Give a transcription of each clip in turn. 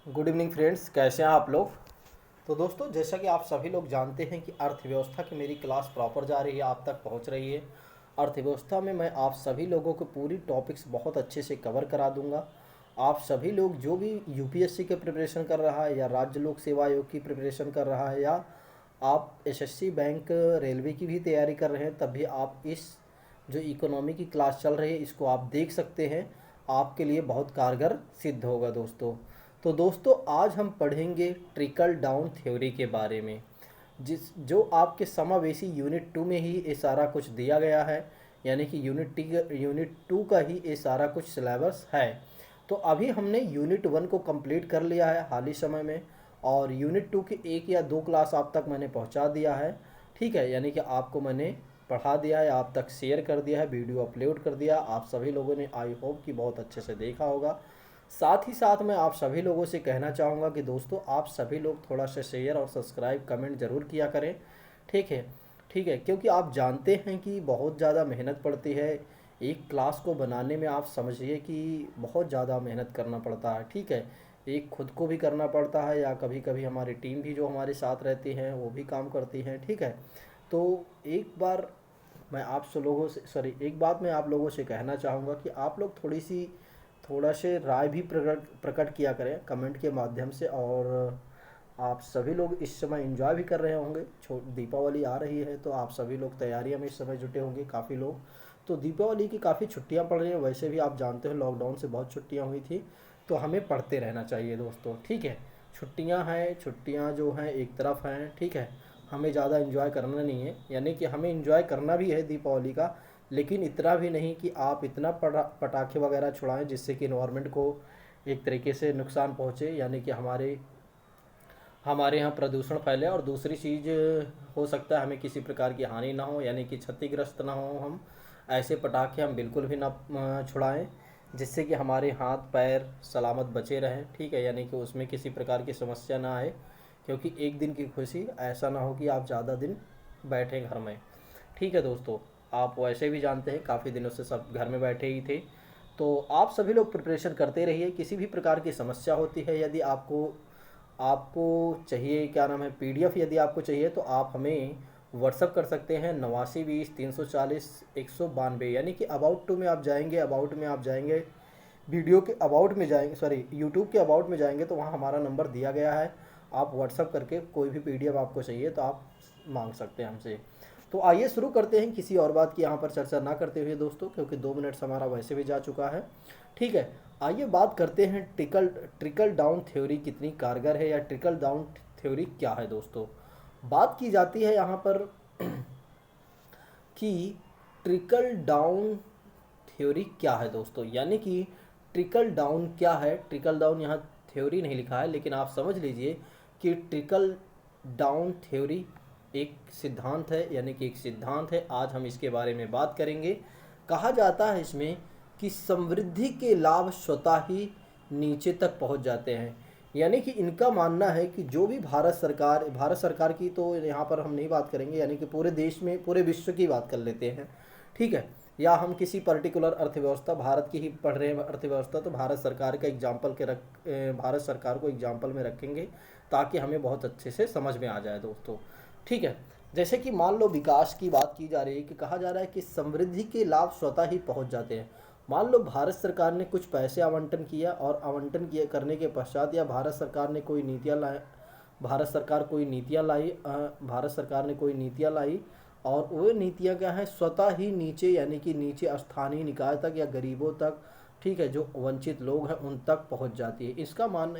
Good evening friends, कैसे हैं आप लोग। तो दोस्तों, जैसा कि आप सभी लोग जानते हैं कि अर्थव्यवस्था की मेरी क्लास प्रॉपर जा रही है, आप तक पहुंच रही है। अर्थव्यवस्था में मैं आप सभी लोगों को पूरी टॉपिक्स बहुत अच्छे से कवर करा दूंगा। आप सभी लोग जो भी यूपीएससी के प्रिपरेशन कर रहा है या राज्य लोक सेवा आयोग की प्रिपरेशन कर रहा है या आप एसएससी बैंक रेलवे की भी तैयारी कर रहे हैं, तब भी आप इस जो इकोनॉमी की क्लास चल रही है इसको आप देख सकते हैं। आपके लिए बहुत कारगर सिद्ध होगा दोस्तों। तो दोस्तों, आज हम पढ़ेंगे ट्रिकल डाउन थ्योरी के बारे में, जिस जो आपके समावेशी यूनिट 2 में ही ये सारा कुछ दिया गया है। यानी कि यूनिट 2 का ही ये सारा कुछ सिलेबस है। तो अभी हमने यूनिट 1 को कंप्लीट कर लिया है हाल ही समय में, और यूनिट 2 की 1 या 2 क्लास आप तक मैंने पहुंचा दिया है। ठीक है, यानी कि आपको मैंने पढ़ा दिया है, आप तक शेयर कर दिया है, वीडियो अपलोड कर दिया। आप सभी लोगों ने आई होप कि बहुत अच्छे से देखा होगा। साथ ही साथ मैं आप सभी लोगों से कहना चाहूँगा कि दोस्तों, आप सभी लोग थोड़ा सा शेयर और सब्सक्राइब कमेंट ज़रूर किया करें। ठीक है, ठीक है, क्योंकि आप जानते हैं कि बहुत ज़्यादा मेहनत पड़ती है एक क्लास को बनाने में। आप समझिए कि बहुत ज़्यादा मेहनत करना पड़ता है। ठीक है, एक खुद को भी करना पड़ता है या कभी कभी हमारी टीम भी जो हमारे साथ रहती हैं वो भी काम करती हैं। ठीक है, तो एक बार मैं आप सब लोगों से एक बात मैं आप लोगों से कहना चाहूँगा कि आप लोग थोड़ा से राय भी प्रकट प्रकट किया करें कमेंट के माध्यम से। और आप सभी लोग इस समय एंजॉय भी कर रहे होंगे। दीपावली आ रही है तो आप सभी लोग तैयारियों में इस समय जुटे होंगे, काफ़ी लोग। तो दीपावली की काफ़ी छुट्टियां पड़ रही हैं। वैसे भी आप जानते हो लॉकडाउन से बहुत छुट्टियां हुई थी, तो हमें पढ़ते रहना चाहिए दोस्तों। ठीक है, छुट्टियां हैं, छुट्टियां जो हैं एक तरफ हैं। ठीक है, हमें ज़्यादा एंजॉय करना नहीं है, यानी कि हमें एंजॉय करना भी है दीपावली का, लेकिन इतना भी नहीं कि आप इतना पटाखे वगैरह छुड़ाएं जिससे कि इन्वायरमेंट को एक तरीके से नुकसान पहुँचे, यानी कि हमारे हमारे यहाँ प्रदूषण फैले। और दूसरी चीज़, हो सकता है हमें किसी प्रकार की हानि ना हो, यानी कि क्षतिग्रस्त ना हो हम। ऐसे पटाखे हम बिल्कुल भी ना छुड़ाएं जिससे कि हमारे हाथ पैर सलामत बचे रहें। ठीक है, यानी कि उसमें किसी प्रकार की समस्या ना आए, क्योंकि एक दिन की खुशी ऐसा ना हो कि आप ज़्यादा दिन बैठें घर में। ठीक है दोस्तों, आप वैसे भी जानते हैं काफ़ी दिनों से सब घर में बैठे ही थे। तो आप सभी लोग प्रिपरेशन करते रहिए। किसी भी प्रकार की समस्या होती है, यदि आपको आपको चाहिए, क्या नाम है, पीडीएफ यदि आपको चाहिए तो आप हमें व्हाट्सअप कर सकते हैं 89 20 340 192। यानी कि अबाउट टू में आप जाएंगे, अबाउट में आप जाएंगे, वीडियो के अबाउट में जाएंगे, यूट्यूब के अबाउट में जाएंगे तो वहाँ हमारा नंबर दिया गया है। आप व्हाट्सअप करके कोई भी पीडीएफ आपको चाहिए तो आप मांग सकते हैं हमसे। तो आइए शुरू करते हैं, किसी और बात की यहाँ पर चर्चा ना करते हुए दोस्तों, क्योंकि 2 मिनट्स हमारा वैसे भी जा चुका है। ठीक है, आइए बात करते हैं ट्रिकल ट्रिकल डाउन थ्योरी कितनी कारगर है, या ट्रिकल डाउन थ्योरी क्या है दोस्तों। बात की जाती है यहाँ पर कि ट्रिकल डाउन थ्योरी क्या है दोस्तों, यानी कि ट्रिकल डाउन क्या है। ट्रिकल डाउन यहाँ थ्योरी नहीं लिखा है, लेकिन आप समझ लीजिए कि ट्रिकल डाउन थ्योरी एक सिद्धांत है, यानी कि एक सिद्धांत है। आज हम इसके बारे में बात करेंगे। कहा जाता है इसमें कि समृद्धि के लाभ स्वतः ही नीचे तक पहुंच जाते हैं। यानी कि इनका मानना है कि जो भी भारत सरकार की तो यहाँ पर हम नहीं बात करेंगे, यानी कि पूरे देश में पूरे विश्व की बात कर लेते हैं। ठीक है, या हम किसी पर्टिकुलर अर्थव्यवस्था भारत की ही पढ़ रहे हैं अर्थव्यवस्था, तो भारत सरकार का एग्जाम्पल भारत सरकार को एग्जाम्पल में रखेंगे ताकि हमें बहुत अच्छे से समझ में आ जाए दोस्तों। ठीक है, जैसे कि मान लो विकास की बात की जा रही है कि कहा जा रहा है कि समृद्धि के लाभ स्वतः ही पहुंच जाते हैं। मान लो भारत सरकार ने कुछ पैसे आवंटन किया, और आवंटन किए करने के पश्चात या भारत सरकार ने कोई नीतियाँ लाई, भारत सरकार ने कोई नीतियाँ लाई, और वो नीतियाँ क्या हैं, स्वतः ही नीचे, यानी कि नीचे स्थानीय निकाय तक या गरीबों तक, ठीक है, जो वंचित लोग हैं उन तक पहुंच जाती है।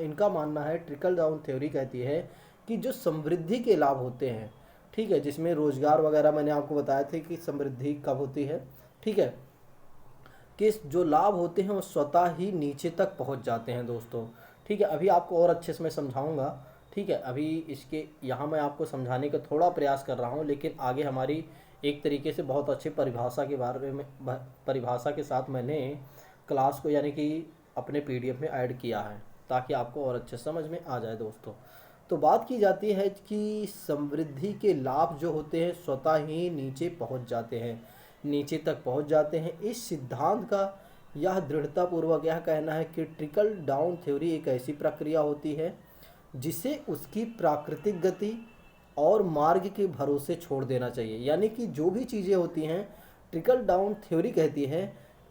इनका मानना है, ट्रिकल डाउन थ्योरी कहती है कि जो समृद्धि के लाभ होते हैं, ठीक है, जिसमें रोजगार वगैरह मैंने आपको बताया था कि समृद्धि कब होती है। ठीक है, कि जो लाभ होते हैं वो स्वतः ही नीचे तक पहुंच जाते हैं दोस्तों। ठीक है, अभी आपको और अच्छे से मैं समझाऊंगा। ठीक है, अभी इसके यहाँ मैं आपको समझाने का थोड़ा प्रयास कर रहा हूँ, लेकिन आगे हमारी एक तरीके से बहुत अच्छी परिभाषा के बारे में परिभाषा के साथ मैंने क्लास को, यानी कि अपने पीडीएफ में ऐड किया है, ताकि आपको और अच्छे समझ में आ जाए दोस्तों। तो बात की जाती है कि समृद्धि के लाभ जो होते हैं स्वतः ही नीचे पहुंच जाते हैं, नीचे तक पहुंच जाते हैं। इस सिद्धांत का यह दृढ़तापूर्वक यह कहना है कि ट्रिकल डाउन थ्योरी एक ऐसी प्रक्रिया होती है जिसे उसकी प्राकृतिक गति और मार्ग के भरोसे छोड़ देना चाहिए। यानी कि जो भी चीज़ें होती हैं, ट्रिकल डाउन थ्योरी कहती है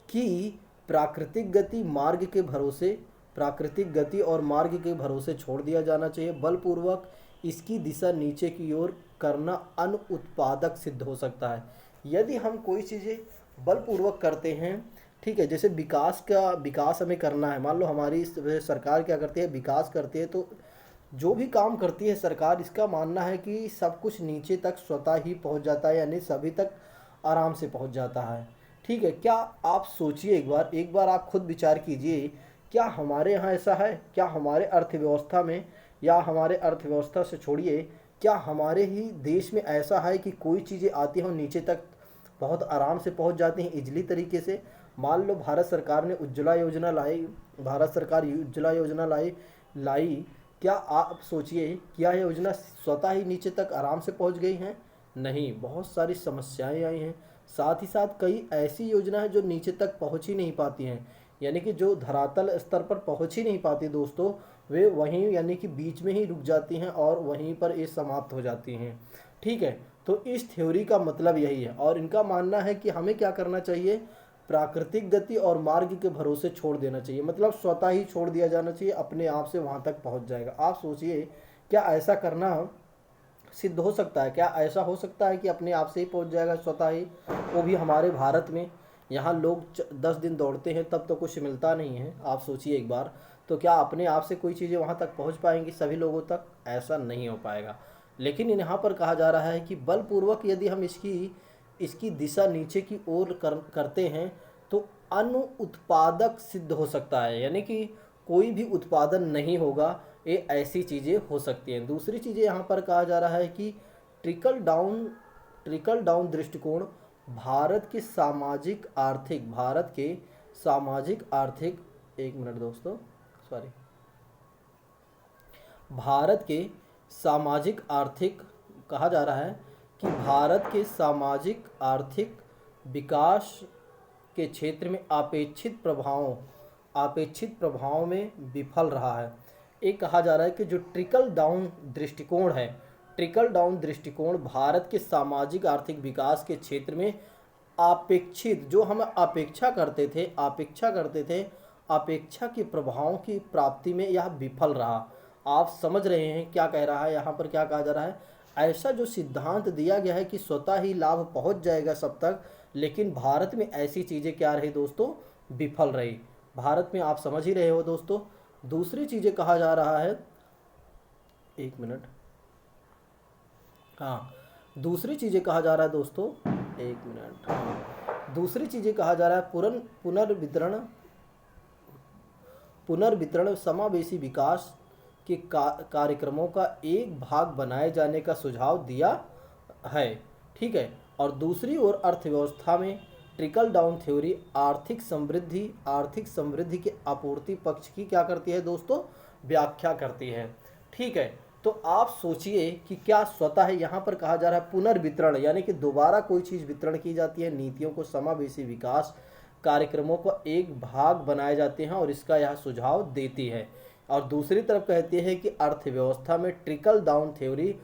कि प्राकृतिक गति मार्ग के भरोसे प्राकृतिक गति और मार्ग के भरोसे छोड़ दिया जाना चाहिए। बलपूर्वक इसकी दिशा नीचे की ओर करना अनुत्पादक सिद्ध हो सकता है। यदि हम कोई चीज़ें बलपूर्वक करते हैं, ठीक है, जैसे विकास हमें करना है, मान लो हमारी सरकार क्या करती है, विकास करती है, तो जो भी काम करती है सरकार, इसका मानना है कि सब कुछ नीचे तक स्वतः ही पहुंच जाता है, यानी सभी तक आराम से पहुंच जाता है। ठीक है, क्या आप सोचिए, एक बार आप खुद विचार कीजिए, क्या हमारे यहाँ ऐसा है? क्या हमारे अर्थव्यवस्था में, या हमारे अर्थव्यवस्था से छोड़िए, क्या हमारे ही देश में ऐसा है कि कोई चीज़ें आती हों नीचे तक बहुत आराम से पहुंच जाती हैं इजली तरीके से? मान लो भारत सरकार ने उज्ज्वला योजना लाई, भारत सरकार उज्ज्वला योजना लाई, क्या आप सोचिए, क्या यह योजना स्वतः ही नीचे तक आराम से पहुंच गई हैं? नहीं, बहुत सारी समस्याएं आई हैं। साथ ही साथ कई ऐसी योजना है जो नीचे तक पहुंच ही नहीं पाती हैं, यानी कि जो धरातल स्तर पर पहुंच ही नहीं पाती दोस्तों, वे वहीं यानी कि बीच में ही रुक जाती हैं और वहीं पर ये समाप्त हो जाती हैं। ठीक है, तो इस थ्योरी का मतलब यही है, और इनका मानना है कि हमें क्या करना चाहिए, प्राकृतिक गति और मार्ग के भरोसे छोड़ देना चाहिए, मतलब स्वतः ही छोड़ दिया जाना चाहिए, अपने आप से वहाँ तक पहुँच जाएगा। आप सोचिए, क्या ऐसा करना सिद्ध हो सकता है? क्या ऐसा हो सकता है कि अपने आप से ही पहुँच जाएगा स्वतः ही, वो भी हमारे भारत में? यहाँ लोग 10 दिन दौड़ते हैं तब तो कुछ मिलता नहीं है। आप सोचिए एक बार, तो क्या अपने आप से कोई चीज़ें वहाँ तक पहुँच पाएंगी सभी लोगों तक? ऐसा नहीं हो पाएगा। लेकिन यहाँ पर कहा जा रहा है कि बलपूर्वक यदि हम इसकी दिशा नीचे की ओर करते हैं तो अनुत्पादक सिद्ध हो सकता है, यानी कि कोई भी उत्पादन नहीं होगा। ये ऐसी चीज़ें हो सकती हैं। दूसरी चीज़ें यहाँ पर कहा जा रहा है कि ट्रिकल डाउन दृष्टिकोण भारत के सामाजिक आर्थिक, एक मिनट दोस्तों, सॉरी, भारत के सामाजिक आर्थिक, कहा जा रहा है कि भारत के सामाजिक आर्थिक विकास के क्षेत्र में अपेक्षित प्रभावों में विफल रहा है। एक कहा जा रहा है कि जो ट्रिकल डाउन दृष्टिकोण भारत के सामाजिक आर्थिक विकास के क्षेत्र में अपेक्षित, जो हम अपेक्षा करते थे, अपेक्षा के प्रभावों की प्राप्ति में यह विफल रहा। आप समझ रहे हैं क्या कह रहा है यहाँ पर? क्या कहा जा रहा है, ऐसा जो सिद्धांत दिया गया है कि स्वतः ही लाभ पहुँच जाएगा सब तक, लेकिन भारत में ऐसी चीज़ें क्या रही दोस्तों, विफल रही। भारत में आप समझ ही रहे हो दोस्तों। दूसरी चीज़ें कहा जा रहा है, एक मिनट, हाँ, दूसरी चीज़ें कहा जा रहा है दोस्तों, एक मिनट, हाँ, दूसरी चीज़ें कहा जा रहा है पुनर्वितरण समावेशी विकास के कार्यक्रमों का एक भाग बनाए जाने का सुझाव दिया है। ठीक है, और दूसरी ओर अर्थव्यवस्था में ट्रिकल डाउन थ्योरी आर्थिक समृद्धि के आपूर्ति पक्ष की क्या करती है दोस्तों, व्याख्या करती है। ठीक है, तो आप सोचिए कि क्या स्वतः यहाँ पर कहा जा रहा है पुनर्वितरण, यानी कि दोबारा कोई चीज़ वितरण की जाती है, नीतियों को समावेशी विकास कार्यक्रमों को एक भाग बनाए जाते हैं और इसका यह सुझाव देती है। और दूसरी तरफ कहती है कि अर्थव्यवस्था में ट्रिकल डाउन थ्योरी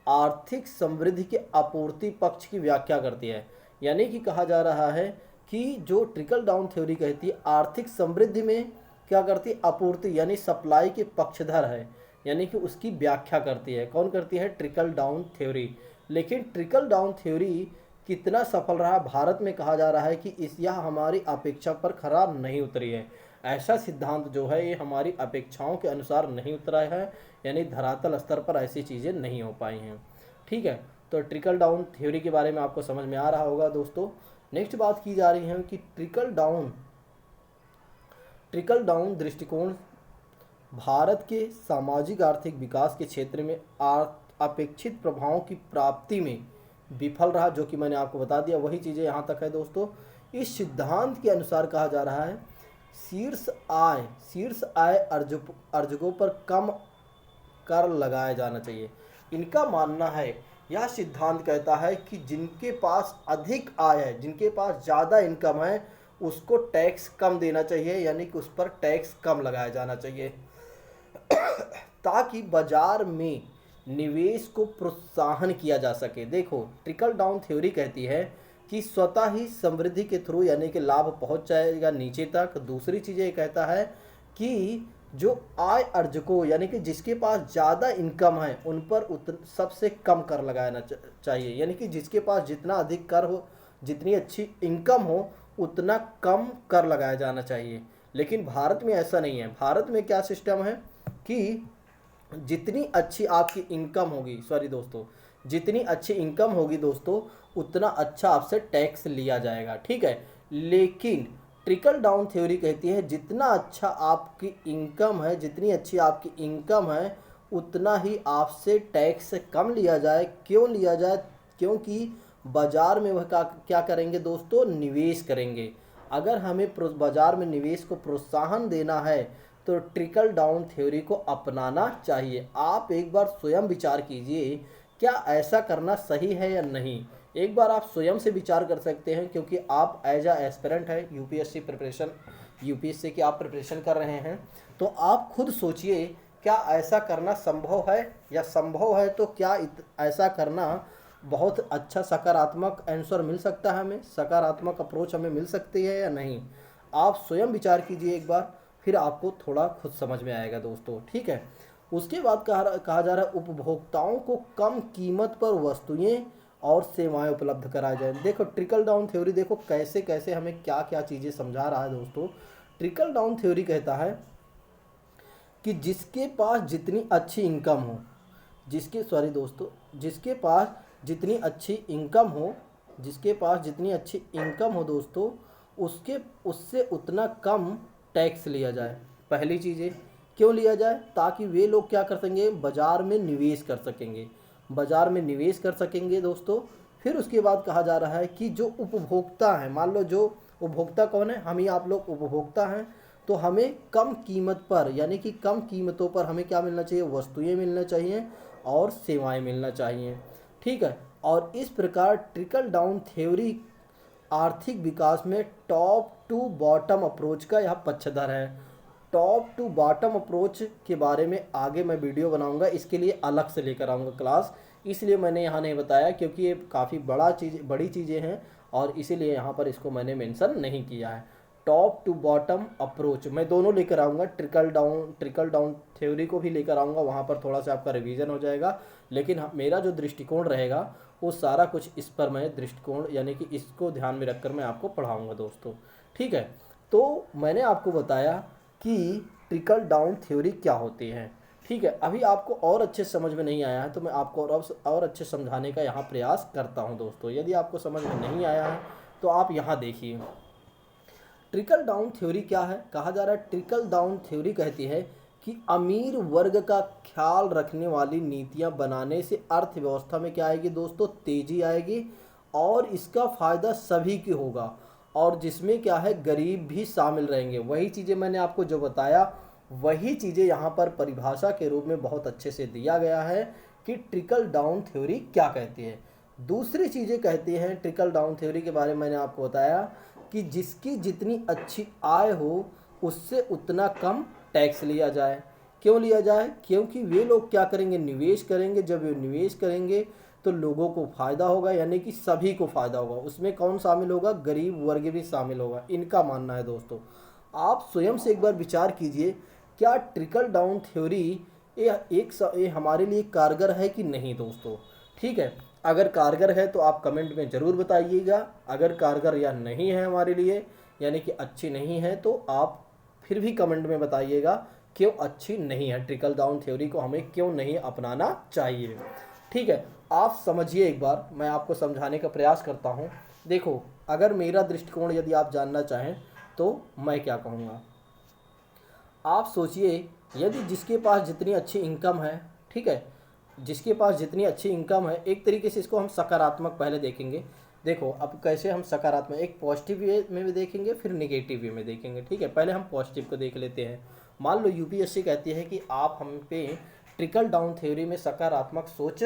आर्थिक समृद्धि के आपूर्ति पक्ष की व्याख्या करती है। यानी कि कहा जा रहा है कि जो ट्रिकल डाउन थ्योरी कहती है आर्थिक समृद्धि में क्या करती है, आपूर्ति यानी सप्लाई के पक्षधर है, यानी कि उसकी व्याख्या करती है। कौन करती है? Trickle down theory. लेकिन ट्रिकल डाउन थ्योरी कितना सफल रहा भारत में? कहा जा रहा है कि यह हमारी अपेक्षा पर खरा नहीं उतरी है। ऐसा सिद्धांत जो है ये हमारी अपेक्षाओं के अनुसार नहीं उतरा है, यानी धरातल स्तर पर ऐसी चीज़ें नहीं हो पाई हैं। ठीक है, तो ट्रिकल डाउन थ्योरी के बारे में आपको समझ में आ रहा होगा दोस्तों। नेक्स्ट बात की जा रही है कि ट्रिकल डाउन दृष्टिकोण भारत के सामाजिक आर्थिक विकास के क्षेत्र में अपेक्षित प्रभावों की प्राप्ति में विफल रहा, जो कि मैंने आपको बता दिया। वही चीज़ें यहाँ तक है दोस्तों। इस सिद्धांत के अनुसार कहा जा रहा है शीर्ष आय अर्जकों पर कम कर लगाया जाना चाहिए। इनका मानना है, यह सिद्धांत कहता है कि जिनके पास अधिक आय है, जिनके पास ज़्यादा इनकम है, उसको टैक्स कम देना चाहिए, यानी कि उस पर टैक्स कम लगाया जाना चाहिए ताकि बाजार में निवेश को प्रोत्साहन किया जा सके। देखो, ट्रिकल डाउन थ्योरी कहती है कि स्वतः ही समृद्धि के थ्रू यानी कि लाभ पहुंच जाएगा नीचे तक। दूसरी चीज़ ये कहता है कि जो आय अर्जकों यानी कि जिसके पास ज़्यादा इनकम है उन पर सबसे कम कर लगाना चाहिए, यानी कि जिसके पास जितना अधिक कर हो, जितनी अच्छी इनकम हो, उतना कम कर लगाया जाना चाहिए। लेकिन भारत में ऐसा नहीं है। भारत में क्या सिस्टम है कि जितनी अच्छी आपकी इनकम होगी, सॉरी दोस्तों, जितनी अच्छी इनकम होगी दोस्तों, उतना अच्छा आपसे टैक्स लिया जाएगा, ठीक है। लेकिन ट्रिकल डाउन थ्योरी कहती है जितना अच्छा आपकी इनकम है, जितनी अच्छी आपकी इनकम है, उतना ही आपसे टैक्स कम लिया जाए। क्यों लिया जाए? क्योंकि बाजार में वह क्या करेंगे दोस्तों? निवेश करेंगे। अगर हमें बाजार में निवेश को प्रोत्साहन देना है तो ट्रिकल डाउन थ्योरी को अपनाना चाहिए। आप एक बार स्वयं विचार कीजिए, क्या ऐसा करना सही है या नहीं? एक बार आप स्वयं से विचार कर सकते हैं, क्योंकि आप एज एस्पिरेंट है यूपीएससी प्रिपरेशन, यूपीएससी की आप प्रिपरेशन कर रहे हैं, तो आप खुद सोचिए क्या ऐसा करना संभव है, या संभव है तो क्या ऐसा करना बहुत अच्छा सकारात्मक आंसर मिल सकता है, हमें सकारात्मक अप्रोच हमें मिल सकती है या नहीं? आप स्वयं विचार कीजिए एक बार, फिर आपको थोड़ा खुद समझ में आएगा दोस्तों, ठीक है। उसके बाद कहा जा रहा है उपभोक्ताओं को कम कीमत पर वस्तुएं और सेवाएं उपलब्ध कराई जाए। देखो, ट्रिकल डाउन थ्योरी देखो कैसे कैसे हमें क्या क्या चीज़ें समझा रहा है दोस्तों। ट्रिकल डाउन थ्योरी कहता है कि जिसके पास जितनी अच्छी इनकम हो, जिसके पास जितनी अच्छी इनकम हो, जिसके पास जितनी अच्छी इनकम हो दोस्तों, उससे उतना कम टैक्स लिया जाए। पहली चीज़ें क्यों लिया जाए? ताकि वे लोग क्या कर सकेंगे? बाजार में निवेश कर सकेंगे, बाजार में निवेश कर सकेंगे दोस्तों। फिर उसके बाद कहा जा रहा है कि जो उपभोक्ता हैं, मान लो जो उपभोक्ता कौन है? हम ही आप लोग उपभोक्ता हैं, तो हमें कम कीमत पर यानी कि कम कीमतों पर हमें क्या मिलना चाहिए? वस्तुएं मिलना चाहिए और सेवाएं मिलना चाहिए, ठीक है। और इस प्रकार ट्रिकल डाउन थ्योरी आर्थिक विकास में टॉप टू बॉटम अप्रोच का यह पक्षधर है। टॉप टू बॉटम अप्रोच के बारे में आगे मैं वीडियो बनाऊंगा, इसके लिए अलग से लेकर आऊँगा क्लास, इसलिए मैंने यहाँ नहीं बताया, क्योंकि ये काफ़ी बड़ी चीज़ें हैं और इसीलिए यहाँ पर इसको मैंने मेंशन नहीं किया है। टॉप टू बॉटम अप्रोच मैं दोनों लेकर आऊँगा, ट्रिकल डाउन थ्योरी को भी लेकर आऊँगा, वहाँ पर थोड़ा सा आपका रिवीजन हो जाएगा। लेकिन मेरा जो दृष्टिकोण रहेगा वो सारा कुछ इस पर मैं दृष्टिकोण यानी कि इसको ध्यान में रखकर मैं आपको पढ़ाऊँगा दोस्तों, ठीक है। तो मैंने आपको बताया कि ट्रिकल डाउन थ्योरी क्या होती है, ठीक है। अभी आपको और अच्छे समझ में नहीं आया है तो मैं आपको और अच्छे समझाने का यहाँ प्रयास करता हूँ दोस्तों। यदि आपको समझ में नहीं आया है तो आप यहाँ देखिए, ट्रिकल डाउन थ्योरी क्या है। कहा जा रहा है ट्रिकल डाउन थ्योरी कहती है कि अमीर वर्ग का ख्याल रखने वाली नीतियां बनाने से अर्थव्यवस्था में क्या आएगी दोस्तों? तेजी आएगी, और इसका फ़ायदा सभी की होगा, और जिसमें क्या है? गरीब भी शामिल रहेंगे। वही चीज़ें मैंने आपको जो बताया, वही चीज़ें यहाँ पर परिभाषा के रूप में बहुत अच्छे से दिया गया है कि ट्रिकल डाउन थ्योरी क्या कहती है। दूसरी चीज़ें कहती हैं ट्रिकल डाउन थ्योरी के बारे में मैंने आपको बताया कि जिसकी जितनी अच्छी आय हो उससे उतना कम टैक्स लिया जाए। क्यों लिया जाए? क्योंकि वे लोग क्या करेंगे? निवेश करेंगे। जब वे निवेश करेंगे तो लोगों को फ़ायदा होगा, यानी कि सभी को फ़ायदा होगा। उसमें कौन शामिल होगा? गरीब वर्ग भी शामिल होगा, इनका मानना है दोस्तों। आप स्वयं से एक बार विचार कीजिए, क्या ट्रिकल डाउन थ्योरी ये हमारे लिए कारगर है कि नहीं दोस्तों, ठीक है। अगर कारगर है तो आप कमेंट में ज़रूर बताइएगा, अगर कारगर या नहीं है हमारे लिए यानी कि अच्छी नहीं है तो आप फिर भी कमेंट में बताइएगा क्यों अच्छी नहीं है, ट्रिकल डाउन थ्योरी को हमें क्यों नहीं अपनाना चाहिए, ठीक है। आप समझिए एक बार, मैं आपको समझाने का प्रयास करता हूँ। देखो, अगर मेरा दृष्टिकोण यदि आप जानना चाहें तो मैं क्या कहूँगा, आप सोचिए, यदि जिसके पास जितनी अच्छी इनकम है, ठीक है, जिसके पास जितनी अच्छी इनकम है, एक तरीके से इसको हम सकारात्मक पहले देखेंगे। देखो अब कैसे हम सकारात्मक, एक पॉजिटिव वे में भी देखेंगे फिर नेगेटिव वे में देखेंगे, ठीक है। पहले हम पॉजिटिव को देख लेते हैं। मान लो यूपीएससी कहती है कि आप हम पे ट्रिकल डाउन थ्योरी में सकारात्मक सोच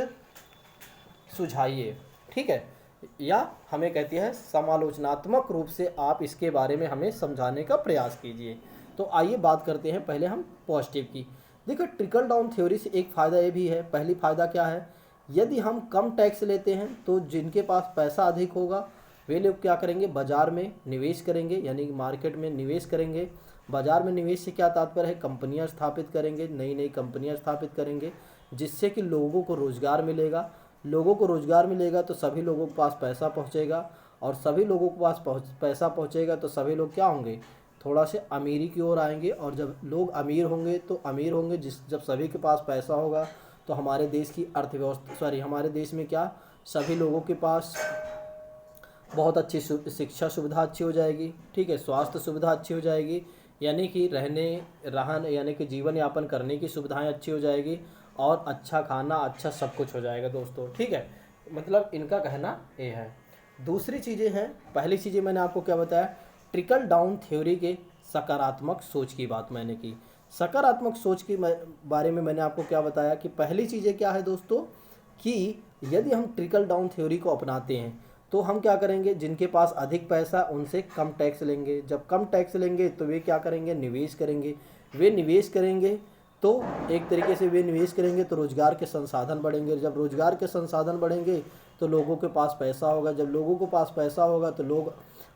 सुझाइए, ठीक है। या हमें कहती है समालोचनात्मक रूप से आप इसके बारे में हमें समझाने का प्रयास कीजिए। तो आइए बात करते हैं पहले हम पॉजिटिव की। देखो ट्रिकल डाउन थ्योरी से एक फ़ायदा ये भी है, पहली फ़ायदा क्या है, यदि हम कम टैक्स लेते हैं तो जिनके पास पैसा अधिक होगा वे लोग क्या करेंगे, बाज़ार में निवेश करेंगे, यानी कि मार्केट में निवेश करेंगे। बाज़ार में निवेश से क्या तात्पर्य है, कंपनियां स्थापित करेंगे, नई नई कंपनियां स्थापित करेंगे, जिससे कि लोगों को रोज़गार मिलेगा। लोगों को रोज़गार मिलेगा तो सभी लोगों के पास पैसा पहुंचेगा, और सभी लोगों के पास पैसा पहुंचेगा तो सभी लोग क्या होंगे, थोड़ा से अमीरी की ओर आएंगे। और जब लोग अमीर होंगे तो अमीर होंगे जब सभी के पास पैसा होगा तो हमारे देश की अर्थव्यवस्था हमारे देश में क्या, सभी लोगों के पास बहुत अच्छी शिक्षा सुविधा अच्छी हो जाएगी, ठीक है, स्वास्थ्य सुविधा अच्छी हो जाएगी, यानी कि रहन यानी कि जीवन यापन करने की सुविधाएं अच्छी हो जाएगी, और अच्छा खाना अच्छा सब कुछ हो जाएगा दोस्तों, ठीक है। मतलब इनका कहना ये है। दूसरी चीज़ें हैं, पहली चीज़ें मैंने आपको क्या बताया, ट्रिकल डाउन थ्योरी के सकारात्मक सोच की बात मैंने की। सकारात्मक सोच के बारे में मैंने आपको क्या बताया कि पहली चीज़ें क्या है दोस्तों, कि यदि हम ट्रिकल डाउन थ्योरी को अपनाते हैं तो हम क्या करेंगे, जिनके पास अधिक पैसा उनसे कम टैक्स लेंगे। जब कम टैक्स लेंगे तो वे क्या करेंगे, निवेश करेंगे। वे निवेश करेंगे तो एक तरीके से वे निवेश करेंगे तो रोज़गार के संसाधन बढ़ेंगे। जब रोज़गार के संसाधन बढ़ेंगे तो लोगों के पास पैसा होगा। जब लोगों के पास पैसा होगा तो लोग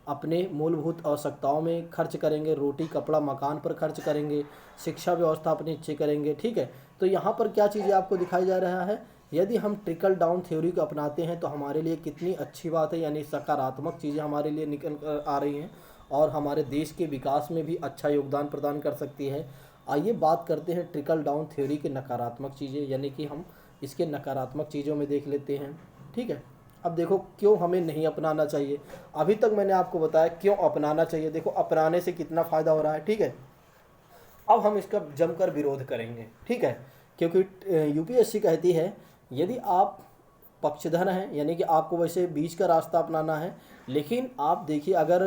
अपने मूलभूत आवश्यकताओं में खर्च करेंगे, रोटी कपड़ा मकान पर खर्च करेंगे, शिक्षा व्यवस्था अपनी अच्छी करेंगे, ठीक है। तो यहाँ पर क्या चीज़ें आपको दिखाई जा रहा है, यदि हम ट्रिकल डाउन थ्योरी को अपनाते हैं तो हमारे लिए कितनी अच्छी बात है, यानी सकारात्मक चीज़ें हमारे लिए निकल कर आ रही हैं और हमारे देश के विकास में भी अच्छा योगदान प्रदान कर सकती है। आइए बात करते हैं ट्रिकल डाउन थ्योरी के नकारात्मक चीज़ें, यानी कि हम इसके नकारात्मक चीज़ों में देख लेते हैं, ठीक है। अब देखो क्यों हमें नहीं अपनाना चाहिए। अभी तक मैंने आपको बताया क्यों अपनाना चाहिए, देखो अपनाने से कितना फ़ायदा हो रहा है, ठीक है। अब हम इसका जमकर विरोध करेंगे, ठीक है, क्योंकि यूपीएससी कहती है यदि आप पक्षधर हैं, यानी कि आपको वैसे बीच का रास्ता अपनाना है, लेकिन आप देखिए अगर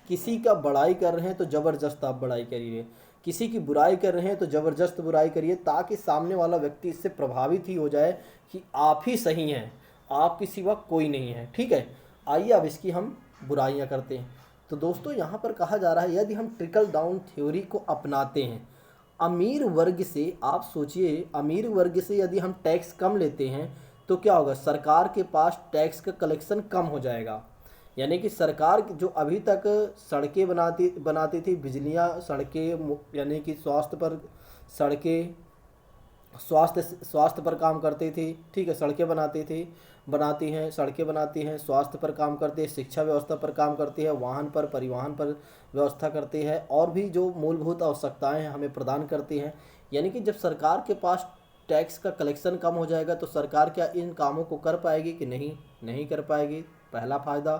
किसी का बड़ाई कर रहे हैं तो ज़बरदस्त आप बड़ाई करिए, किसी की बुराई कर रहे हैं तो ज़बरदस्त बुराई करिए, ताकि सामने वाला व्यक्ति इससे प्रभावित ही हो जाए कि आप ही सही हैं, आपके सिवा कोई नहीं है, ठीक है। आइए अब इसकी हम बुराइयां करते हैं। तो दोस्तों यहाँ पर कहा जा रहा है यदि हम ट्रिकल डाउन थ्योरी को अपनाते हैं, अमीर वर्ग से आप सोचिए, अमीर वर्ग से यदि हम टैक्स कम लेते हैं तो क्या होगा, सरकार के पास टैक्स का कलेक्शन कम हो जाएगा। यानी कि सरकार जो अभी तक सड़कें बनाती बनाती थी, बिजलियाँ सड़कें, यानी कि स्वास्थ्य पर सड़कें, स्वास्थ्य पर काम करती थी, ठीक है, सड़कें बनाती थी, बनाती हैं, सड़कें बनाती हैं, स्वास्थ्य पर काम करती है, शिक्षा व्यवस्था पर काम करती है, वाहन पर परिवहन पर व्यवस्था करती है, और भी जो मूलभूत आवश्यकताएं हैं हमें प्रदान करती हैं। यानी कि जब सरकार के पास टैक्स का कलेक्शन कम हो जाएगा तो सरकार क्या इन कामों को कर पाएगी कि नहीं, नहीं कर पाएगी। पहला फ़ायदा,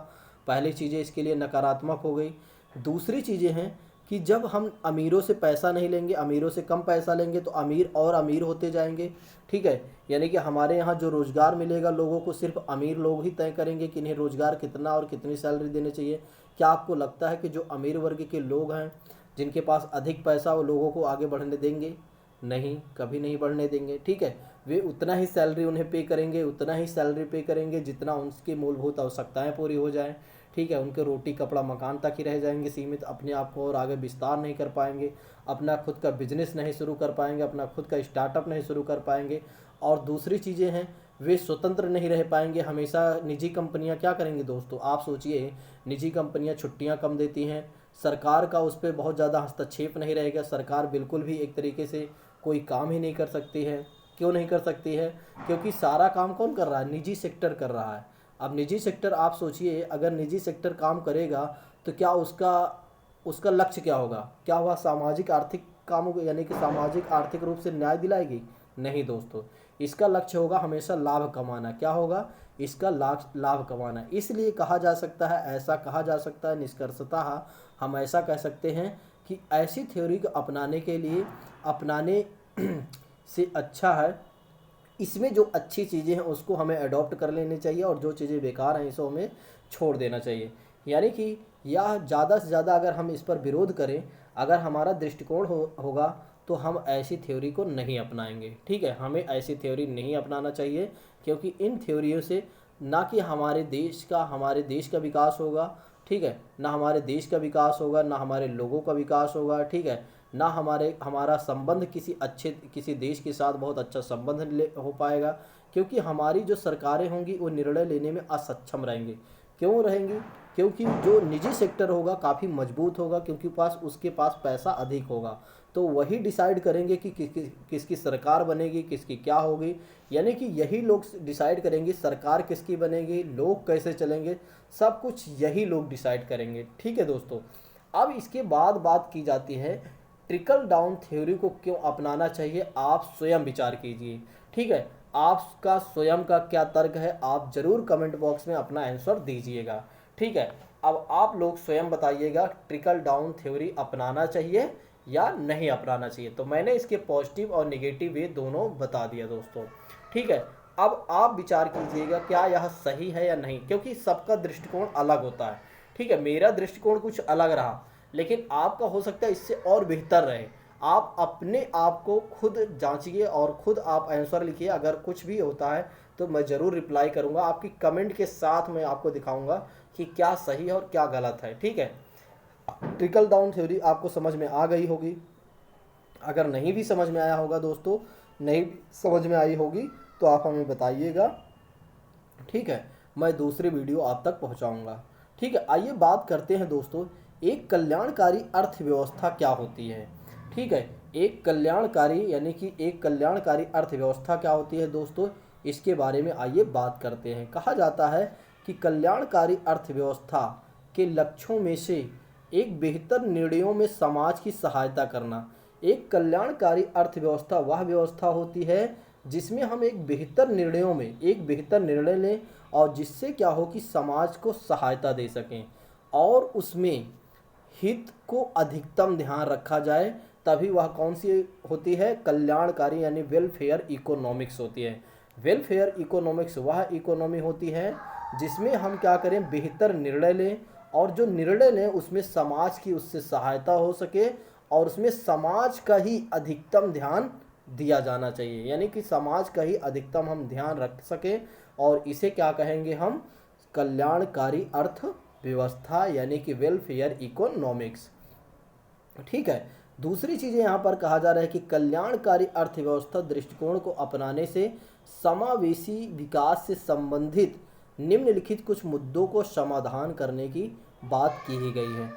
पहली चीज़ें इसके लिए नकारात्मक हो गई। दूसरी चीज़ें हैं कि जब हम अमीरों से पैसा नहीं लेंगे, अमीरों से कम पैसा लेंगे तो अमीर और अमीर होते जाएंगे, ठीक है। यानी कि हमारे यहाँ जो रोज़गार मिलेगा लोगों को सिर्फ अमीर लोग ही तय करेंगे कि इन्हें रोज़गार कितना और कितनी सैलरी देनी चाहिए। क्या आपको लगता है कि जो अमीर वर्ग के लोग हैं जिनके पास अधिक पैसा, वो लोगों को आगे बढ़ने देंगे? नहीं, कभी नहीं बढ़ने देंगे, ठीक है। वे उतना ही सैलरी उन्हें पे करेंगे, उतना ही सैलरी पे करेंगे जितना उनकी मूलभूत आवश्यकताएं पूरी हो जाएं, ठीक है। उनके रोटी कपड़ा मकान तक ही रह जाएंगे सीमित, अपने आप को और आगे विस्तार नहीं कर पाएंगे, अपना खुद का बिजनेस नहीं शुरू कर पाएंगे, अपना खुद का स्टार्टअप नहीं शुरू कर पाएंगे। और दूसरी चीज़ें हैं, वे स्वतंत्र नहीं रह पाएंगे, हमेशा निजी कंपनियां क्या करेंगी दोस्तों, आप सोचिए, निजी कंपनियां छुट्टियां कम देती हैं, सरकार का उस पर बहुत ज़्यादा हस्तक्षेप नहीं रहेगा, सरकार बिल्कुल भी एक तरीके से कोई काम ही नहीं कर सकती है। क्यों नहीं कर सकती है, क्योंकि सारा काम कौन कर रहा है, निजी सेक्टर कर रहा है। अब निजी सेक्टर, आप सोचिए अगर निजी सेक्टर काम करेगा तो क्या उसका उसका लक्ष्य क्या होगा, क्या हुआ, सामाजिक आर्थिक कामों को, यानी कि सामाजिक आर्थिक रूप से न्याय दिलाएगी? नहीं दोस्तों, इसका लक्ष्य होगा हमेशा लाभ कमाना। क्या होगा, इसका लाभ कमाना। इसलिए कहा जा सकता है, ऐसा कहा जा सकता है, निष्कर्षतः हम ऐसा कह सकते हैं कि ऐसी थ्योरी को अपनाने से अच्छा है, इसमें जो अच्छी चीज़ें हैं उसको हमें अडॉप्ट कर लेनी चाहिए और जो चीज़ें बेकार हैं इसको हमें छोड़ देना चाहिए। यानी कि या ज़्यादा से ज़्यादा अगर हम इस पर विरोध करें, अगर हमारा दृष्टिकोण होगा तो हम ऐसी थ्योरी को नहीं अपनाएंगे, ठीक है। हमें ऐसी थ्योरी नहीं अपनाना चाहिए क्योंकि इन थ्योरियों से ना कि हमारे देश का विकास होगा, ठीक है, ना हमारे देश का विकास होगा, ना हमारे लोगों का विकास होगा, ठीक है, ना हमारा संबंध किसी देश के साथ बहुत अच्छा संबंध हो पाएगा, क्योंकि हमारी जो सरकारें होंगी वो निर्णय लेने में असक्षम रहेंगी। क्यों रहेंगी? क्योंकि जो निजी सेक्टर होगा काफ़ी मजबूत होगा, क्योंकि उसके पास पैसा अधिक होगा, तो वही डिसाइड करेंगे कि किसकी सरकार बनेगी, किसकी क्या होगी। यानी कि यही लोग डिसाइड करेंगे सरकार किसकी बनेगी, लोग कैसे चलेंगे, सब कुछ यही लोग डिसाइड करेंगे। ठीक है दोस्तों, अब इसके बाद बात की जाती है ट्रिकल डाउन थ्योरी को क्यों अपनाना चाहिए। आप स्वयं विचार कीजिए, ठीक है, आपका स्वयं का क्या तर्क है, आप जरूर कमेंट बॉक्स में अपना आंसर दीजिएगा। ठीक है, अब आप लोग स्वयं बताइएगा ट्रिकल डाउन थ्योरी अपनाना चाहिए या नहीं अपनाना चाहिए। तो मैंने इसके पॉजिटिव और निगेटिव वे दोनों बता दिया दोस्तों। ठीक है, अब आप विचार कीजिएगा क्या यह सही है या नहीं, क्योंकि सबका दृष्टिकोण अलग होता है। ठीक है, मेरा दृष्टिकोण कुछ अलग रहा, लेकिन आपका हो सकता है इससे और बेहतर रहे। आप अपने आप को खुद जांचिए और खुद आप आंसर लिखिए। अगर कुछ भी होता है तो मैं ज़रूर रिप्लाई करूंगा, आपकी कमेंट के साथ मैं आपको दिखाऊंगा कि क्या सही है और क्या गलत है। ठीक है, ट्रिकल डाउन थ्योरी आपको समझ में आ गई होगी। अगर नहीं भी समझ में आया होगा दोस्तों, नहीं समझ में आई होगी तो आप हमें बताइएगा। ठीक है, मैं दूसरी वीडियो आप तक पहुंचाऊंगा। ठीक है, आइए बात करते हैं दोस्तों एक कल्याणकारी अर्थव्यवस्था क्या होती है। ठीक है, एक कल्याणकारी यानी कि एक कल्याणकारी अर्थव्यवस्था क्या होती है दोस्तों, इसके बारे में आइए बात करते हैं। कहा जाता है कि कल्याणकारी अर्थव्यवस्था के लक्ष्यों में से एक बेहतर निर्णयों में समाज की सहायता करना। एक कल्याणकारी अर्थव्यवस्था वह व्यवस्था होती है जिसमें हम एक बेहतर निर्णय लें और जिससे क्या हो कि समाज को सहायता दे सकें और उसमें हित को अधिकतम ध्यान रखा जाए, तभी वह कौन सी होती है, कल्याणकारी यानी वेलफेयर इकोनॉमिक्स होती है। वेलफेयर इकोनॉमिक्स वह इकोनॉमी होती है जिसमें हम क्या करें, बेहतर निर्णय लें और जो निर्णय लें उसमें समाज की उससे सहायता हो सके और उसमें समाज का ही अधिकतम ध्यान दिया जाना चाहिए, यानी कि समाज का ही अधिकतम हम ध्यान रख सकें और इसे क्या कहेंगे हम, कल्याणकारी अर्थव्यवस्था यानी कि वेलफेयर इकोनॉमिक्स। ठीक है, दूसरी चीज़ यहाँ पर कहा जा रहा है कि कल्याणकारी अर्थव्यवस्था दृष्टिकोण को अपनाने से समावेशी विकास से संबंधित निम्नलिखित कुछ मुद्दों को समाधान करने की बात की ही गई है।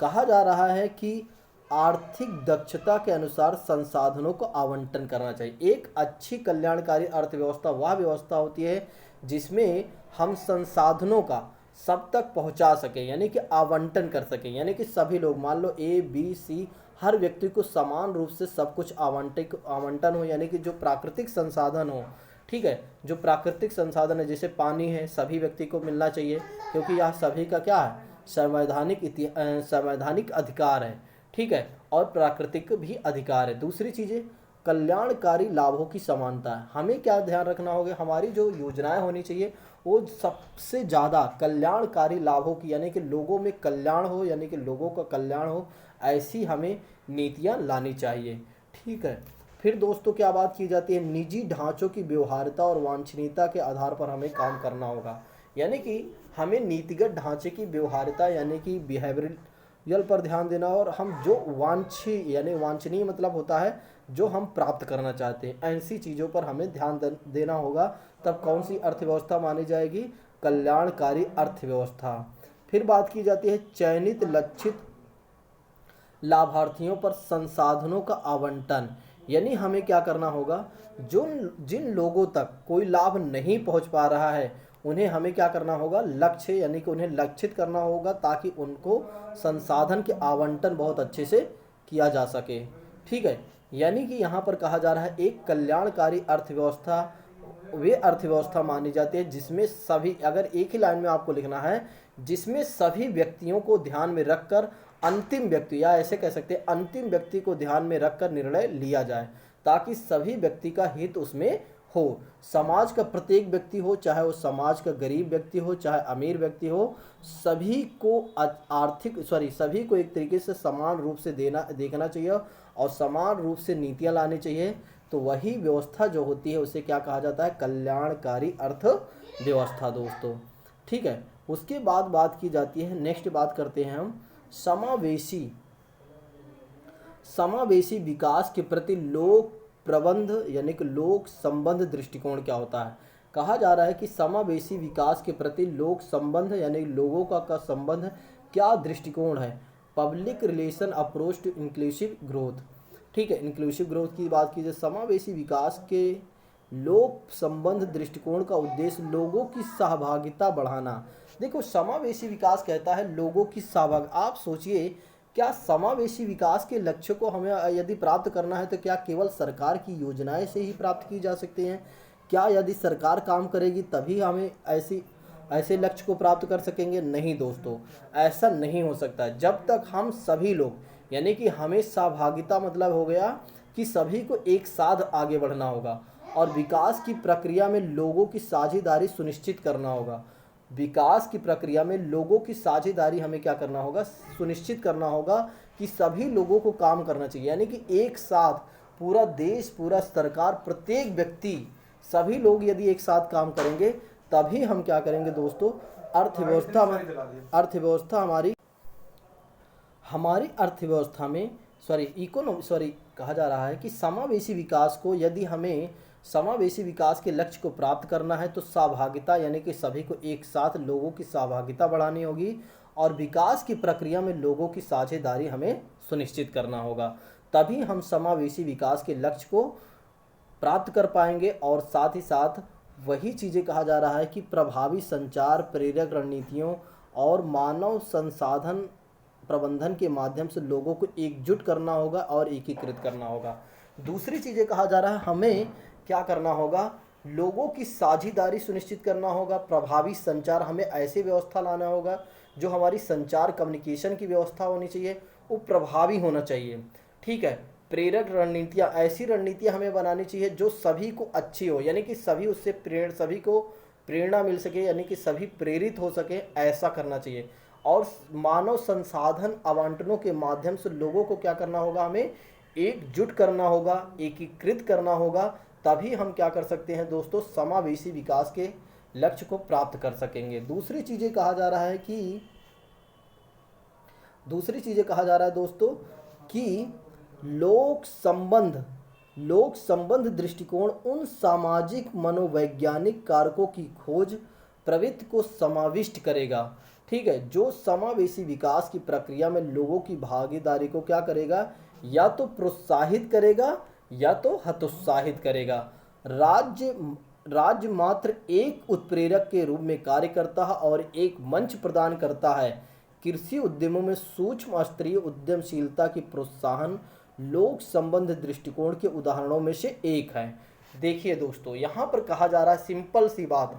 कहा जा रहा है कि आर्थिक दक्षता के अनुसार संसाधनों को आवंटन करना चाहिए। एक अच्छी कल्याणकारी अर्थव्यवस्था वह व्यवस्था होती है जिसमें हम संसाधनों का सब तक पहुंचा सके, यानी कि आवंटन कर सके, यानी कि सभी लोग, मान लो ए बी सी, हर व्यक्ति को समान रूप से सब कुछ आवंटन हो, यानी कि जो प्राकृतिक संसाधन हो। ठीक है, जो प्राकृतिक संसाधन है जैसे पानी है, सभी व्यक्ति को मिलना चाहिए, क्योंकि यह सभी का क्या है, संवैधानिक अधिकार है। ठीक है, और प्राकृतिक भी अधिकार है। दूसरी चीज़ें कल्याणकारी लाभों की समानता है। हमें क्या ध्यान रखना होगा, हमारी जो योजनाएं होनी चाहिए वो सबसे ज़्यादा कल्याणकारी लाभों की, यानी कि लोगों में कल्याण हो, यानी कि लोगों का कल्याण हो, ऐसी हमें नीतियां लानी चाहिए। ठीक है, फिर दोस्तों क्या बात की जाती है, निजी ढांचों की व्यवहार्यता और वांछनीयता के आधार पर हमें काम करना होगा, यानी कि हमें नीतिगत ढांचे की व्यवहार्यता यानी कि बिहेवियरल पर ध्यान देना और हम जो वांछनीय मतलब होता है जो हम प्राप्त करना चाहते हैं, ऐसी चीज़ों पर हमें ध्यान देना होगा। तब कौन सी अर्थव्यवस्था मानी जाएगी, कल्याणकारी अर्थव्यवस्था। फिर बात की जाती है चयनित लक्षित लाभार्थियों पर संसाधनों का आवंटन, यानी हमें क्या करना होगा, जो जिन लोगों तक कोई लाभ नहीं पहुंच पा रहा है उन्हें हमें क्या करना होगा, लक्ष्य यानी कि उन्हें लक्षित करना होगा ताकि उनको संसाधन के आवंटन बहुत अच्छे से किया जा सके। ठीक है, यानी कि यहाँ पर कहा जा रहा है एक कल्याणकारी अर्थव्यवस्था वे अर्थव्यवस्था मानी जाती है जिसमें सभी, अगर एक ही लाइन में आपको लिखना है, जिसमें सभी व्यक्तियों को ध्यान में रखकर अंतिम व्यक्ति, या ऐसे कह सकते हैं अंतिम व्यक्ति को ध्यान में रखकर निर्णय लिया जाए ताकि सभी व्यक्ति का हित उसमें हो। समाज का प्रत्येक व्यक्ति हो, चाहे वो समाज का गरीब व्यक्ति हो चाहे अमीर व्यक्ति हो, सभी को सभी को एक तरीके से समान रूप से देखना चाहिए और समान रूप से नीतियां लानी चाहिए। तो वही व्यवस्था जो होती है उसे क्या कहा जाता है, कल्याणकारी अर्थव्यवस्था दोस्तों। ठीक है, उसके बाद बात की जाती है, नेक्स्ट बात करते हैं हम समावेशी समावेशी विकास के प्रति लोक प्रबंध यानी कि लोक संबंध दृष्टिकोण क्या होता है। कहा जा रहा है कि समावेशी विकास के प्रति लोक संबंध यानी लोगों का संबंध क्या दृष्टिकोण है। Public relation approach to inclusive growth. ठीक है, इंक्लूसिव ग्रोथ की बात कीजिए। समावेशी विकास के लोक संबंध दृष्टिकोण का उद्देश्य लोगों की सहभागिता बढ़ाना। देखो, समावेशी विकास कहता है लोगों की सहभाग। आप सोचिए, क्या समावेशी विकास के लक्ष्य को हमें यदि प्राप्त करना है तो क्या केवल सरकार की योजनाएं से ही प्राप्त की जा सकती हैं? क्या यदि सरकार काम करेगी तभी हमें ऐसे लक्ष्य को प्राप्त कर सकेंगे? नहीं दोस्तों, ऐसा नहीं हो सकता। जब तक हम सभी लोग यानी कि हमें सहभागिता मतलब हो गया कि सभी को एक साथ आगे बढ़ना होगा और विकास की प्रक्रिया में लोगों की साझेदारी सुनिश्चित करना होगा। विकास की प्रक्रिया में लोगों की साझेदारी हमें क्या करना होगा, सुनिश्चित करना होगा कि सभी लोगों को काम करना चाहिए। यानी कि एक साथ पूरा देश, पूरा सरकार, प्रत्येक व्यक्ति, सभी लोग यदि एक साथ काम करेंगे तभी हम क्या करेंगे दोस्तों, अर्थव्यवस्था हमारी अर्थव्यवस्था में कहा जा रहा है कि समावेशी विकास को यदि हमें समावेशी विकास के लक्ष्य को प्राप्त करना है तो सहभागिता यानी कि सभी को एक साथ लोगों की सहभागिता बढ़ानी होगी और विकास की प्रक्रिया में लोगों की साझेदारी हमें सुनिश्चित करना होगा। तभी हम समावेशी विकास के लक्ष्य को प्राप्त कर पाएंगे। और साथ ही साथ वही चीज़ें कहा जा रहा है कि प्रभावी संचार, प्रेरक रणनीतियों और मानव संसाधन प्रबंधन के माध्यम से लोगों को एकजुट करना होगा और एकीकृत करना होगा। दूसरी चीज़ें कहा जा रहा है हमें क्या करना होगा, लोगों की साझेदारी सुनिश्चित करना होगा। प्रभावी संचार, हमें ऐसी व्यवस्था लाना होगा जो हमारी संचार कम्युनिकेशन की व्यवस्था होनी चाहिए वो प्रभावी होना चाहिए। ठीक है, प्रेरक रणनीतियाँ, ऐसी रणनीतियाँ हमें बनानी चाहिए जो सभी को अच्छी हो, यानी कि सभी को प्रेरणा मिल सके, यानी कि सभी प्रेरित हो सके, ऐसा करना चाहिए। और मानव संसाधन आवंटनों के माध्यम से लोगों को क्या करना होगा, हमें एकजुट करना होगा, एकीकृत करना होगा। तभी हम क्या कर सकते हैं दोस्तों, समावेशी विकास के लक्ष्य को प्राप्त कर सकेंगे। दूसरी चीज़ें कहा जा रहा है दोस्तों कि लोक संबंध दृष्टिकोण उन सामाजिक मनोवैज्ञानिक कारकों की खोज प्रवृत्ति को समाविष्ट करेगा। ठीक है, जो समावेशी विकास की प्रक्रिया में लोगों की भागीदारी को क्या करेगा, या तो प्रोत्साहित करेगा या तो हतोत्साहित करेगा। राज्य मात्र एक उत्प्रेरक के रूप में कार्य करता है और एक मंच प्रदान करता है। कृषि उद्यमों में सूक्ष्म स्तरीय उद्यमशीलता की प्रोत्साहन लोक संबंध दृष्टिकोण के उदाहरणों में से एक है। देखिए दोस्तों, यहाँ पर कहा जा रहा है सिंपल सी बात,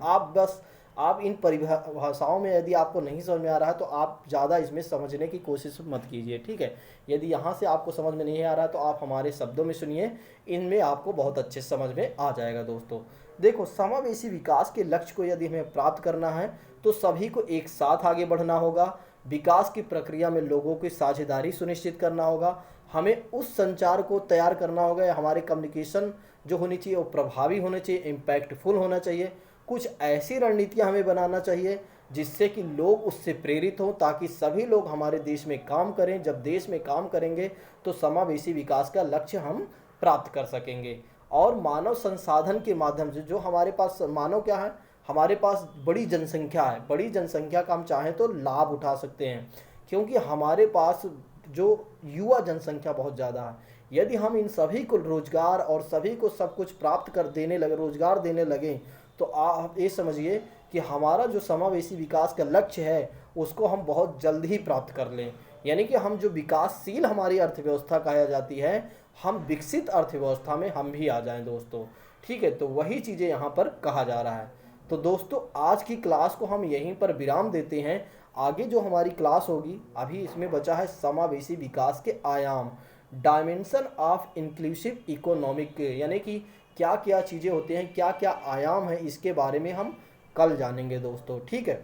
आप इन परिभाषाओं में यदि आपको नहीं समझ में आ रहा है तो आप ज़्यादा इसमें समझने की कोशिश मत कीजिए। ठीक है, यदि यहाँ से आपको समझ में नहीं आ रहा है तो आप हमारे शब्दों में सुनिए, इनमें आपको बहुत अच्छे समझ में आ जाएगा दोस्तों। देखो, समावेशी विकास के लक्ष्य को यदि हमें प्राप्त करना है तो सभी को एक साथ आगे बढ़ना होगा। विकास की प्रक्रिया में लोगों की साझेदारी सुनिश्चित करना होगा। हमें उस संचार को तैयार करना होगा, या हमारे कम्युनिकेशन जो होनी चाहिए वो प्रभावी होना चाहिए, इम्पैक्टफुल होना चाहिए। कुछ ऐसी रणनीतियां हमें बनाना चाहिए जिससे कि लोग उससे प्रेरित हों, ताकि सभी लोग हमारे देश में काम करें। जब देश में काम करेंगे तो समावेशी विकास का लक्ष्य हम प्राप्त कर सकेंगे। और मानव संसाधन के माध्यम से, जो हमारे पास मानव क्या है, हमारे पास बड़ी जनसंख्या है, बड़ी जनसंख्या का हम चाहें तो लाभ उठा सकते हैं, क्योंकि हमारे पास जो युवा जनसंख्या बहुत ज़्यादा है। यदि हम इन सभी को रोजगार और सभी को सब कुछ प्राप्त कर देने लगे, रोजगार देने लगें, तो आप ये समझिए कि हमारा जो समावेशी विकास का लक्ष्य है उसको हम बहुत जल्द ही प्राप्त कर लें। यानी कि हम जो विकासशील हमारी अर्थव्यवस्था कहा जाती है, हम विकसित अर्थव्यवस्था में हम भी आ जाएं दोस्तों। ठीक है, तो वही चीज़ें यहाँ पर कहा जा रहा है। तो दोस्तों, आज की क्लास को हम यहीं पर विराम देते हैं। आगे जो हमारी क्लास होगी, अभी इसमें बचा है समावेशी विकास के आयाम, डायमेंशन ऑफ इंक्लूसिव इकोनॉमिक, यानी कि क्या क्या चीज़ें होती हैं, क्या क्या आयाम हैं, इसके बारे में हम कल जानेंगे दोस्तों। ठीक है,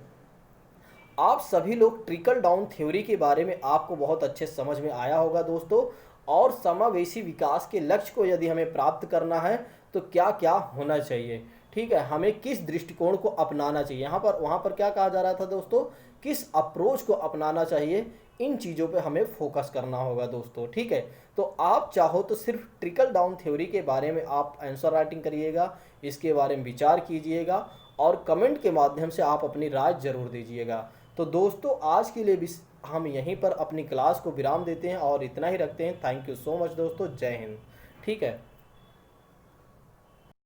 आप सभी लोग ट्रिकल डाउन थ्योरी के बारे में आपको बहुत अच्छे समझ में आया होगा दोस्तों। और समावेशी विकास के लक्ष्य को यदि हमें प्राप्त करना है तो क्या क्या होना चाहिए, ठीक है, हमें किस दृष्टिकोण को अपनाना चाहिए। यहाँ पर वहाँ पर क्या कहा जा रहा था दोस्तों, किस अप्रोच को अपनाना चाहिए, इन चीज़ों पे हमें फोकस करना होगा दोस्तों, ठीक है। तो आप चाहो तो सिर्फ ट्रिकल डाउन थ्योरी के बारे में आप आंसर राइटिंग करिएगा, इसके बारे में विचार कीजिएगा और कमेंट के माध्यम से आप अपनी राय जरूर दीजिएगा। तो दोस्तों आज के लिए भी हम यहीं पर अपनी क्लास को विराम देते हैं और इतना ही रखते हैं। थैंक यू सो मच दोस्तों, जय हिंद, ठीक है।